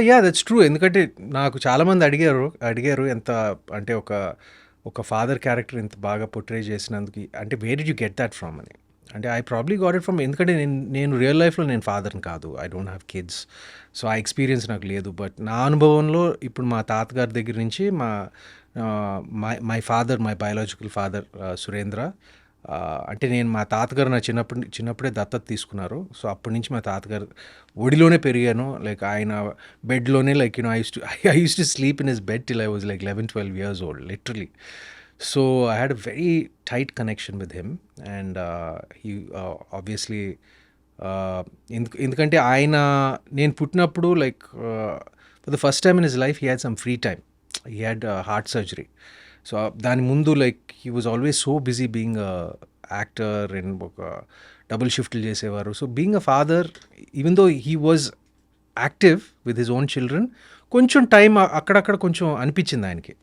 Yeah that's true. ఎందుకంటే నాకు చాలామంది అడిగారు ఎంత అంటే ఒక ఫాదర్ క్యారెక్టర్ ఇంత బాగా పొట్రే చేసినందుకు అంటే where did you get that from అని. అంటే I probably got it from, ఎందుకంటే నేను రియల్ లైఫ్లో నేను ఫాదర్ని కాదు, I don't have kids. So ఆ ఎక్స్పీరియన్స్ నాకు లేదు. బట్ నా అనుభవంలో ఇప్పుడు మా తాతగారి దగ్గర నుంచి my father, my biological father Surendra, అంటే నేను మా తాతగారు నా చిన్నప్పుడే దత్తత తీసుకున్నారు. సో అప్పటి నుంచి మా తాతగారు ఒడిలోనే పెరిగాను. లైక్ ఆయన బెడ్లోనే, like I use to sleep in his bed till I was like 11-12 years old literally. So I had a very tight connection with him. And he obviously ఎందుకంటే నేను పుట్టినప్పుడు like for the first time in his life he had some free time. He had heart surgery. So దాని ముందు like he was always so busy being actor and ఒక double షిఫ్ట్లు చేసేవారు. So being a father, even though he was active with his own children, కొంచెం time అక్కడక్కడ కొంచెం అనిపించింది ఆయనకి.